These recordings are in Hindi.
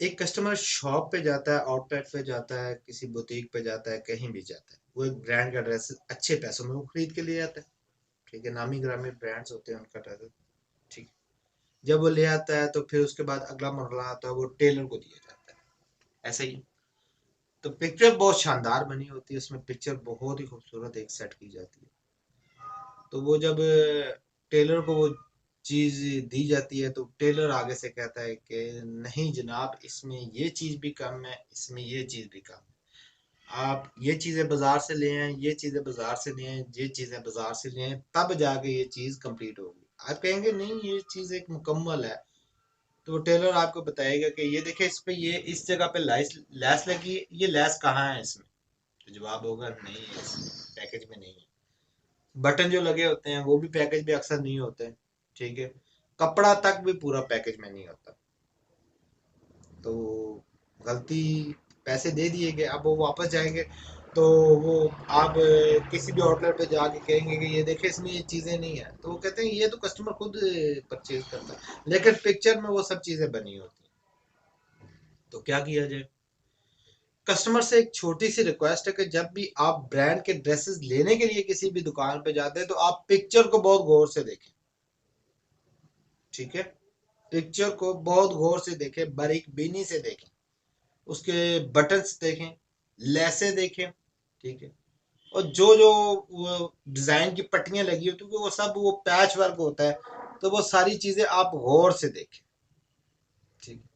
एक कस्टमर शॉप पे जाता है, आउटलेट पे जाता है, किसी बुटीक पे जाता है, कहीं भी जाता है, वो एक ब्रांड का ड्रेस अच्छे पैसों में वो खरीद के ले आता है। ठीक है, नामी ग्रामी ब्रांड्स होते हैं उनका ड्रेस। ठीक है, जब वो ले आता है तो फिर उसके बाद अगला मरला आता है, वो टेलर को दिया जाता है। ऐसे ही तो पिक्चर बहुत शानदार बनी होती है, उसमें पिक्चर बहुत ही खूबसूरत एक सेट की जाती है। तो वो जब टेलर को वो चीज दी जाती है तो टेलर आगे से कहता है कि नहीं जनाब, इसमें ये चीज भी कम है, इसमें ये चीज भी कम है, आप ये चीजें बाजार से ले आए, ये चीजें बाजार से ले आए, ये चीजें बाजार से ले आए, तब जाके ये चीज कंप्लीट होगी। आप कहेंगे नहीं ये चीज एक मुकम्मल है, तो वो टेलर आपको बताएगा कि ये देखे इस पे ये इस जगह पे लैस लैस लगी है, ये लैस कहाँ है इसमें। तो जवाब होगा नहीं है, इसमें पैकेज में नहीं है। बटन जो लगे होते हैं वो भी पैकेज में अक्सर नहीं होते। ठीक है, कपड़ा तक भी पूरा पैकेज में नहीं होता। तो गलती, पैसे दे दिए गए, अब वो वापस जाएंगे तो वो आप किसी भी आउटलेट पे जाके कहेंगे कि ये देखे इसमें ये चीजें नहीं है, तो वो कहते हैं ये तो कस्टमर खुद परचेज करता है, लेकिन पिक्चर में वो सब चीजें बनी होती हैं। तो क्या किया जाए। कस्टमर से एक छोटी सी रिक्वेस्ट है कि जब भी आप ब्रांड के ड्रेसेस लेने के लिए किसी भी दुकान पे जाते हैं तो आप पिक्चर को बहुत गौर से देखें। ठीक है, पिक्चर को बहुत गौर से देखें, बारीक बीनी से देखें, उसके बटन्स देखें, लेसे देखें। ठीक है, और जो जो वो डिजाइन की पट्टियां लगी होती है वो सब वो पैच वर्क होता है, तो वो सारी चीजें आप गौर से देखें। ठीक है,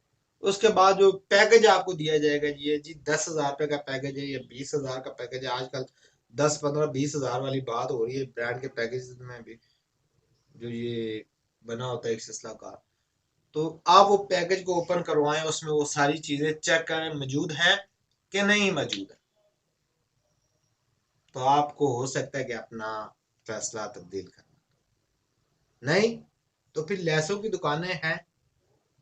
उसके बाद जो पैकेज आपको दिया जाएगा, ये जी 10,000 रुपए का पैकेज है या 20,000 का पैकेज है, आजकल 10, 15, 20 हजार वाली बात हो रही है ब्रांड के पैकेज में भी, जो ये बना होता है एक सिलसिला का। तो आप वो पैकेज को ओपन करवाएं, उसमें वो सारी चीजें चेक करें मौजूद हैं कि नहीं मौजूद है, तो आपको हो सकता है कि अपना फैसला तब्दील करना। नहीं तो फिर लेसों की दुकानें हैं।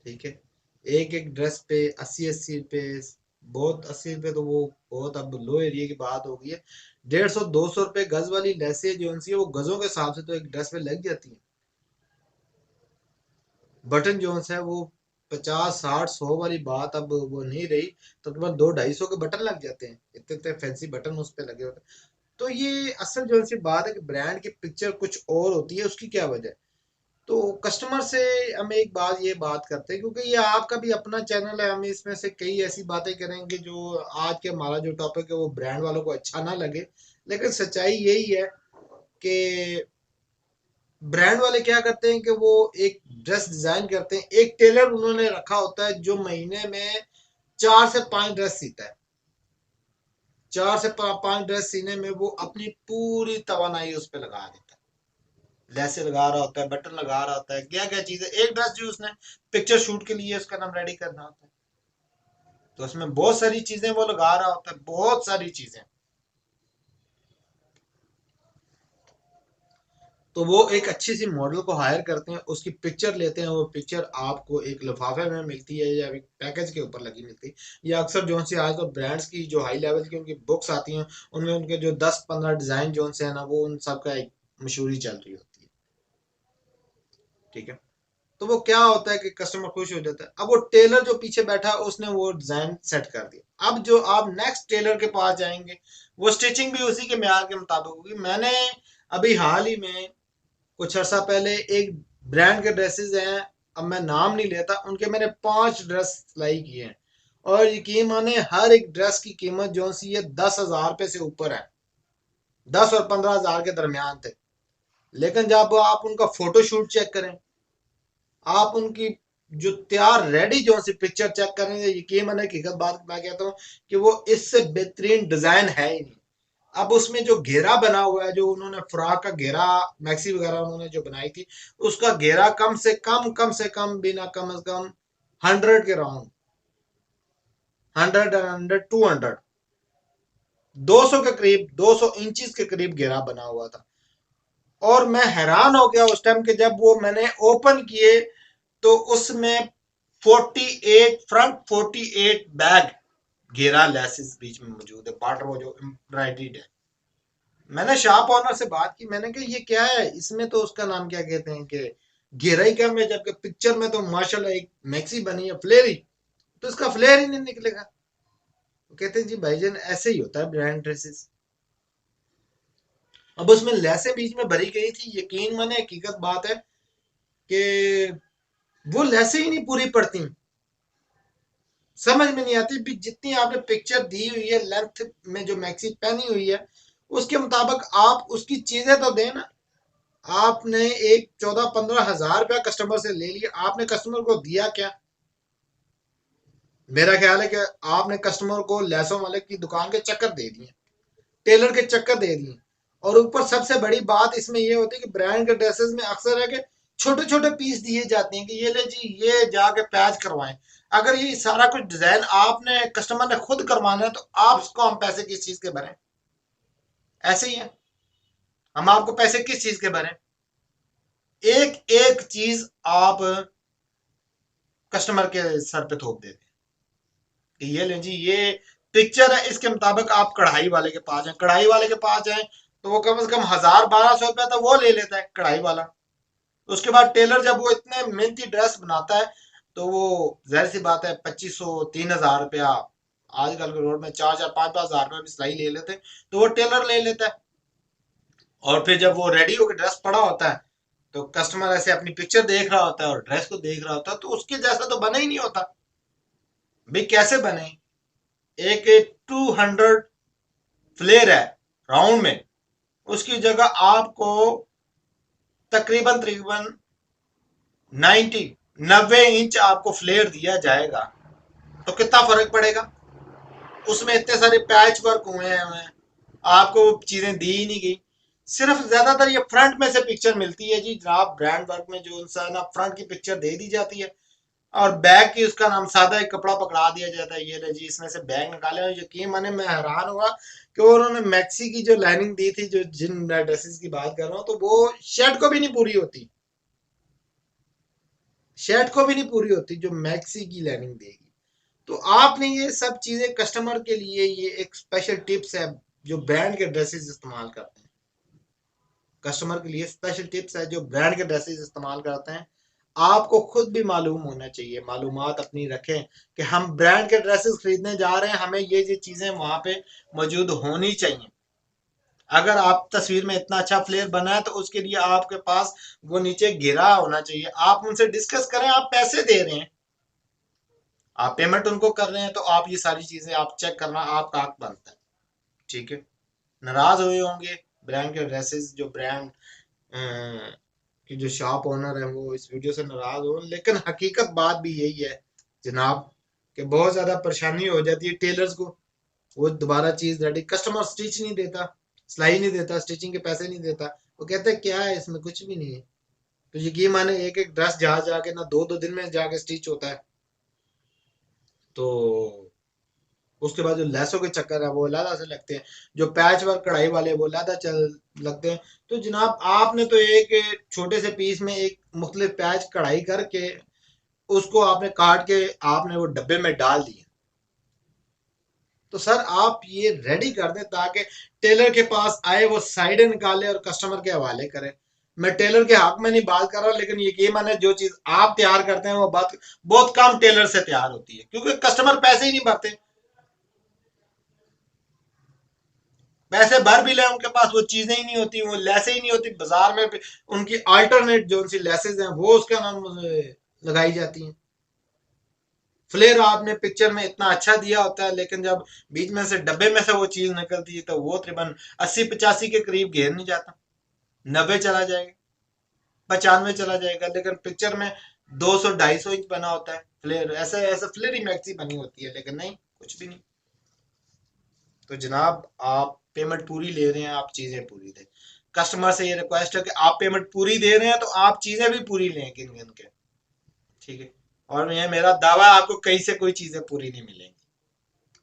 ठीक है, एक एक ड्रेस पे 80-80 रुपए, बहुत 80 रुपए तो वो बहुत अब लो एरिया की बात हो गई है। 150-200 रुपए गज वाली लेसें जो है वो गजों के हिसाब से तो एक ड्रेस पे लग जाती है। बटन जोन्स है वो 50, 60, 100 वाली बात अब वो नहीं रही, तकरीबन 200-250 के बटन लग जाते हैं, इतने इतने फैंसी बटन उस पे लगे होते हैं। तो ये असल जो सी बात है कि ब्रांड की पिक्चर कुछ और होती है, उसकी क्या वजह है। तो कस्टमर से हम एक बात ये बात करते हैं, क्योंकि ये आपका भी अपना चैनल है, हम इसमें से कई ऐसी बातें करेंगे जो आज के हमारा जो टॉपिक है वो ब्रांड वालों को अच्छा ना लगे, लेकिन सच्चाई यही है कि ब्रांड वाले क्या करते हैं कि वो एक ड्रेस डिजाइन करते हैं, एक टेलर उन्होंने रखा होता है जो महीने में 4 से 5 ड्रेस सीता है। 4 से 5 ड्रेस सीने में वो अपनी पूरी तवानाई उस पर लगा देता है, लैसे लगा रहा होता है, बटन लगा रहा होता है, क्या क्या चीजें, एक ड्रेस जो उसने पिक्चर शूट के लिए उसका नाम रेडी करना होता है, तो उसमें बहुत सारी चीजें वो लगा रहा होता है, बहुत सारी चीजें। तो वो एक अच्छी सी मॉडल को हायर करते हैं, उसकी पिक्चर लेते हैं, वो पिक्चर आपको एक लिफाफे में मिलती है या एक पैकेज के ऊपर लगी मिलती है, या अक्सर जो सी आज तो ब्रांड्स की जो हाई लेवल की उनकी बुक्स आती हैं, उनमें उनके जो 10-15 डिजाइन जो से है ना, वो उन सब का एक मशहूरी चल रही होती है। ठीक है, तो वो क्या होता है कि कस्टमर खुश हो जाता है, अब वो टेलर जो पीछे बैठा है उसने वो डिजाइन सेट कर दिया, अब जो आप नेक्स्ट टेलर के पास जाएंगे वो स्टिचिंग भी उसी के म्यार के मुताबिक होगी। मैंने अभी हाल ही में कुछ अर्सा पहले एक ब्रांड के ड्रेसेस हैं, अब मैं नाम नहीं लेता, उनके मैंने 5 ड्रेस सिलाई किए हैं, और यकीन माने हर एक ड्रेस की कीमत जो सी है 10,000 रुपए से ऊपर है, 10 और 15 हजार के दरमियान थे। लेकिन जब आप उनका फोटोशूट चेक करें, आप उनकी जो तैयार रेडी जो सी पिक्चर चेक करेंगे, यकीन माने हकीकत बात मैं कहता हूँ कि वो इससे बेहतरीन डिजाइन है ही नहीं। अब उसमें जो घेरा बना हुआ है, जो उन्होंने फ्रॉक का घेरा, मैक्सी वगैरह उन्होंने जो बनाई थी, उसका घेरा कम से कम बिना कम से कम 100 के राउंड, 100, 200 के करीब, 200 इंचज के करीब घेरा बना हुआ था। और मैं हैरान हो गया उस टाइम के जब वो मैंने ओपन किए, तो उसमें 48 फ्रंट, 48 बैक घेरा लेसिस बीच में मौजूद है, बॉर्डर वो जो एम्ब्रॉयडर्ड है। मैंने शॉप ओनर से बात की, मैंने कहा ये क्या है, इसमें तो उसका नाम क्या कहते हैं कि घेरा ही कम है, जबकि पिक्चर में तो माशाल्लाह एक मैक्सी बनी है फ्लेरी। तो इसका फ्लेयर ही नहीं निकलेगा। तो कहते हैं जी भाईजान ऐसे ही होता है ब्रांड ड्रेसेस। अब उसमें लैसें बीच में भरी गई थी, यकीन माने हकीकत बात है कि वो लैसें ही नहीं पूरी पड़ती, समझ में नहीं आती भी जितनी आपने पिक्चर दी हुई है लेंथ में जो मैक्सी पहनी हुई है उसके मुताबिक आप उसकी चीजें तो दें ना। आपने एक 14-15 हजार रुपया कस्टमर से ले लिया, आपने कस्टमर को दिया क्या? मेरा ख्याल है कि आपने कस्टमर को लैसों वाले की दुकान के चक्कर दे दिए, टेलर के चक्कर दे दिए। और ऊपर सबसे बड़ी बात इसमें यह होती है कि ब्रांड के ड्रेसेस में अक्सर है कि छोटे छोटे पीस दिए जाते हैं कि ये ले जी ये जाके पैच करवाएं। अगर ये सारा कुछ डिजाइन आपने कस्टमर ने खुद करवाना है तो आपको हम पैसे किस चीज के भरें? ऐसे ही है, हम आपको पैसे किस चीज के भरें? एक एक चीज आप कस्टमर के सर पे थोप देते हैं कि ये लें जी ये पिक्चर है, इसके मुताबिक आप कढ़ाई वाले के पास जाए, कढ़ाई वाले के पास जाए तो वो कम से कम 1000-1200 रुपया तो वो ले लेता है कढ़ाई वाला। उसके बाद टेलर जब वो इतने मेहनती ड्रेस बनाता है तो वो जाहिर सी बात है 2500-3000 रुपया, आजकल के रोड में 4-4 5-5 हजार रुपया भी सिलाई ले लेते हैं, तो वो टेलर ले लेता है। और फिर जब वो रेडी होकर ड्रेस पड़ा होता है तो कस्टमर ऐसे अपनी पिक्चर देख रहा होता है और ड्रेस को देख रहा होता है तो उसके जैसा तो बना ही नहीं होता। भाई कैसे बने? एक 200 फ्लेयर है राउंड में, उसकी जगह आपको तकरीबन तकरीबन 90 आपको फ्लेयर दिया जाएगा, तो कितना फर्क पड़ेगा? उसमें इतने सारे पैच वर्क हुए हैं, आपको चीजें दी ही नहीं गई। सिर्फ ज्यादातर ये फ्रंट में से पिक्चर मिलती है जी जनाब, ब्रांड वर्क में जो इंसान ना फ्रंट की पिक्चर दे दी जाती है और बैग की उसका नाम सादा एक कपड़ा पकड़ा दिया जाता है, ये ले जी इसमें से बैग निकाले। और यकीन माने मैं हैरान हुआ कि उन्होंने मैक्सी की जो लाइनिंग दी थी, जो जिन ड्रेसेस की बात कर रहा हूँ, तो वो शर्ट को भी नहीं पूरी होती, शर्ट को भी नहीं पूरी होती जो मैक्सी की लाइनिंग देगी। तो आपने ये सब चीजें कस्टमर के लिए, ये एक स्पेशल टिप्स है जो ब्रांड के ड्रेसेस इस्तेमाल करते हैं, कस्टमर के लिए स्पेशल टिप्स है जो ब्रांड के ड्रेसेस इस्तेमाल करते हैं। आपको खुद भी मालूम होना चाहिए, मालूमात अपनी रखें कि हम ब्रांड के ड्रेसेस खरीदने जा रहे हैं, हमें ये चीजें वहां पे मौजूद होनी चाहिए। अगर आप तस्वीर में इतना अच्छा फ्लेयर बना है तो उसके लिए आपके पास वो नीचे गिरा होना चाहिए। आप उनसे डिस्कस करें, आप पैसे दे रहे हैं, आप पेमेंट उनको कर रहे हैं, तो आप ये सारी चीजें आप चेक करना आपका हक बनता है। ठीक है, नाराज हुए होंगे ब्रांड के ड्रेसेस, जो ब्रांड कि जो शॉप ओनर है वो इस वीडियो से नाराज हो, लेकिन हकीकत बात भी यही है जनाब कि बहुत ज्यादा परेशानी हो जाती है टेलर्स को। वो दोबारा चीज रेडी, कस्टमर स्टिच नहीं देता, सिलाई नहीं देता, स्टिचिंग के पैसे नहीं देता, वो कहते हैं क्या है इसमें, कुछ भी नहीं है। तो यकीन माने एक एक ड्रेस जा जाके ना 2-2 दिन में जाके स्टिच होता है। तो उसके बाद जो लेसों के चक्कर है वो अलग से लगते हैं, जो पैच वर्क कढ़ाई वाले वो अलग चल लगते हैं। तो जनाब आपने तो एक छोटे से पीस में एक मुख्तलिफ पैच कढ़ाई करके उसको आपने काट के आपने वो डब्बे में डाल दिया। तो सर आप ये रेडी कर दें ताकि टेलर के पास आए, वो साइडें निकाले और कस्टमर के हवाले करे। मैं टेलर के हक में नहीं बात कर रहा, लेकिन ये माने जो चीज आप तैयार करते हैं वो बात बहुत कम टेलर से तैयार होती है, क्योंकि कस्टमर पैसे ही नहीं भरते। पैसे भर भी ले उनके पास वो चीजें ही नहीं होती, वो लेसे ही नहीं होती बाजार में भी। उनकी अल्टरनेट जो सी लेसेस हैं वो उसका नाम लगाई जाती हैं। फ्लेयर आपने पिक्चर में इतना अच्छा दिया होता है, लेकिन जब बीच में से डब्बे में से वो चीज निकलती है तो वो तकरीबन 80-85 के करीब घेर नहीं जाता, 90 चला जाएगा, 95 चला जाएगा, लेकिन पिक्चर में 200-250 इंच बना होता है फ्लेयर, ऐसे ऐसे फ्लेयर ही मैक्सी बनी होती है, लेकिन नहीं, कुछ भी नहीं। तो जनाब आप पेमेंट पूरी ले रहे हैं, आप चीजें पूरी दें। कस्टमर से ये रिक्वेस्ट है कि आप पेमेंट पूरी दे रहे हैं तो आप चीजें भी पूरी लें गिन गिन के। ठीक है, और ये मेरा दावा है आपको कहीं से कोई चीजें पूरी नहीं मिलेंगी।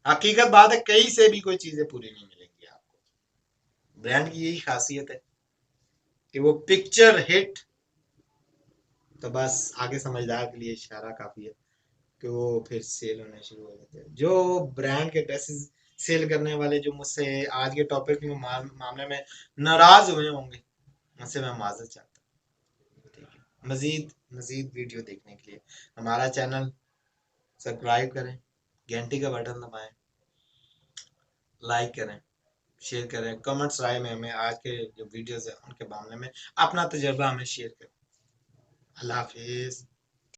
हकीकत बात है, कहीं से भी कोई चीजें पूरी नहीं मिलेंगी आपको। ब्रांड की यही खासियत है कि वो पिक्चर हिट, तो बस आगे समझदार के लिए इशारा काफी है कि वो फिर सेल होने शुरू हो जाते हैं। जो ब्रांड के ड्रेसेस सेल करने वाले जो मुझसे आज के टॉपिक के मामले में नाराज हुए होंगे, उनसे मैं माजरत चाहता हूँ। ठीक है, मजीद मजीद वीडियो देखने के लिए हमारा चैनल सब्सक्राइब करें, घंटी का बटन दबाएं, लाइक करें, शेयर करें, कमेंट्स राय में हमें आज के जो वीडियोस है उनके मामले में अपना तजर्बा हमें शेयर करें। अल्लाह हाफिज।